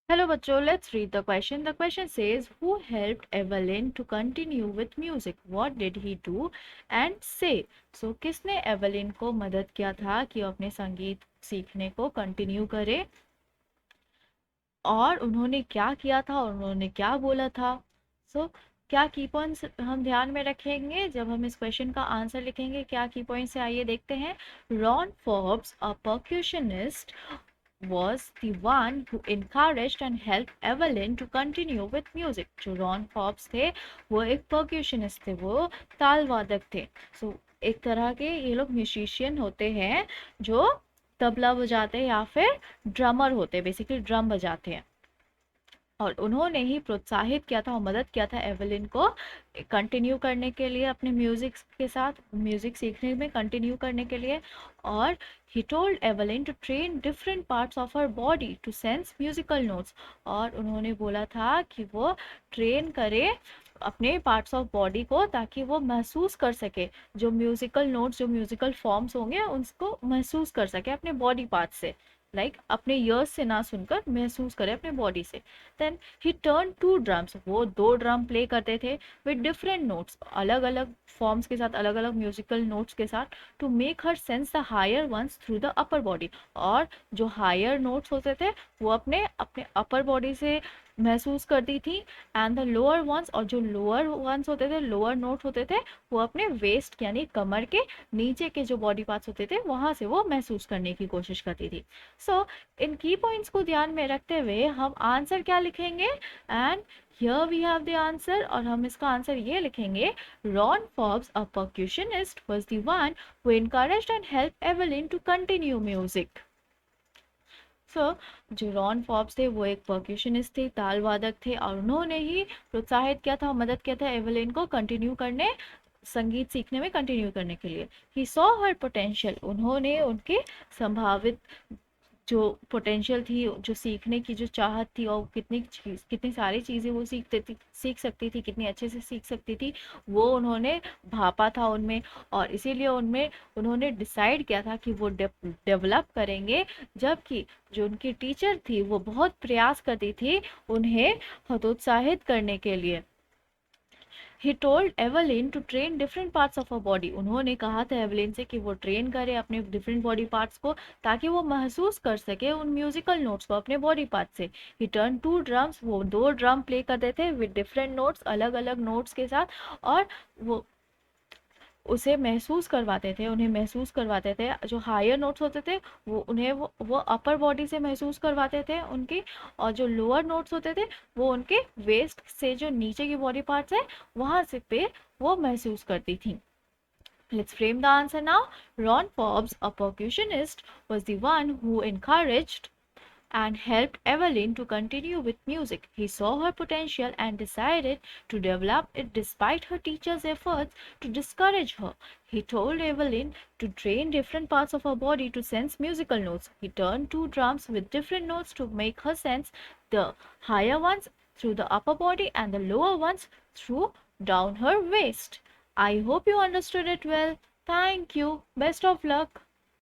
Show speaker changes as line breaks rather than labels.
Hello बच्चों, let's read the question. The question says, who helped Evelyn to continue with music? What did he do and say? So किसने Evelyn को मदद किया था कि वो अपने संगीत सीखने को कंटिन्यू करे, और उन्होंने क्या किया था और उन्होंने क्या बोला था? सो क्या की पॉइंट्स हम ध्यान में रखेंगे जब हम इस क्वेश्चन का आंसर लिखेंगे? क्या की पॉइंट्स है, आइए देखते हैं. Ron Forbes, a percussionist, was the one who encouraged and helped Evelyn to continue with music. जो रॉन फॉर्ब्स थे वो एक percussionist थे, वो ताल वादक थे. सो एक तरह के ये लोग म्यूजिशियन होते हैं जो तबला बजाते हैं या फिर ड्रमर होते हैं, बेसिकली ड्रम बजाते हैं. और उन्होंने ही प्रोत्साहित किया था और मदद किया था एवेलिन को कंटिन्यू करने के लिए, अपने म्यूजिक के साथ म्यूजिक सीखने में कंटिन्यू करने के लिए. और he told Evelyn to train different parts of her body to sense musical notes. और उन्होंने बोला था कि वो ट्रेन करे अपने पार्ट्स ऑफ बॉडी को ताकि वो महसूस कर सके जो म्यूजिकल नोट्स, जो म्यूजिकल फॉर्म्स होंगे उनको महसूस कर सके अपने बॉडी पार्ट से, अपने ईयर्स से ना सुनकर महसूस करे अपने बॉडी से. Then he turned to drums, वो दो ड्रम प्ले करते थे विद डिफरेंट नोट्स, अलग अलग फॉर्म्स के साथ, अलग अलग म्यूजिकल नोट्स के साथ, to make her sense the higher ones through the upper body. और जो हायर नोट्स होते थे वो अपने अपने अपर बॉडी से महसूस करती थी, एंड द लोअर वंस, और जो लोअर वंस होते थे, लोअर नोट होते थे, वो अपने वेस्ट यानी कमर के नीचे के जो बॉडी पार्ट्स होते थे वहां से वो महसूस करने की कोशिश करती थी. सो इन की पॉइंट्स को ध्यान में रखते हुए हम आंसर क्या लिखेंगे? And here we have the answer, और हम इसका आंसर ये लिखेंगे, Ron Forbes, a percussionist, was the one who encouraged and helped Evelyn to continue music. सो जो रॉन फॉर्ब्स थे वो एक परक्यूशनिस्ट थे, ताल वादक थे, और उन्होंने ही प्रोत्साहित किया था, मदद किया था एवेलिन को कंटिन्यू करने, संगीत सीखने में कंटिन्यू करने के लिए. ही सॉ हर पोटेंशियल, उन्होंने उनके संभावित जो पोटेंशियल थी, जो सीखने की जो चाहत थी, और कितनी सारी चीज़ें वो सीख सकती थी, कितनी अच्छे से सीख सकती थी, वो उन्होंने भापा था उनमें. और इसीलिए उनमें उन्होंने डिसाइड किया था कि वो डेवलप करेंगे, जबकि जो उनकी टीचर थी वो बहुत प्रयास करती थी उन्हें हतोत्साहित करने के लिए. He told Evelyn to train different parts of a body, उन्होंने कहा था एवेलिन से कि वो ट्रेन करे अपने डिफरेंट बॉडी पार्ट्स को ताकि वो महसूस कर सके उन म्यूजिकल नोट्स को अपने बॉडी पार्ट से. ही टर्न टू ड्रम्स, वो दो ड्रम प्ले करते थे विद डिफरेंट नोट्स, अलग अलग नोट्स के साथ, और वो उसे महसूस करवाते थे, उन्हें महसूस करवाते थे. जो हायर नोट्स होते थे वो अपर बॉडी से महसूस करवाते थे उनकी, और जो लोअर नोट्स होते थे वो उनके वेस्ट से, जो नीचे की बॉडी पार्ट्स है वहां से पे वो महसूस करती थी. Let's frame the answer now. Ron Forbes, a percussionist, was the one who encouraged and helped Evelyn to continue with music. He saw her potential and decided to develop it despite her teacher's efforts to discourage her. He told Evelyn to train different parts of her body to sense musical notes. He turned two drums with different notes to make her sense the higher ones through the upper body and the lower ones through down her waist. I hope you understood it well. Thank you. Best of luck.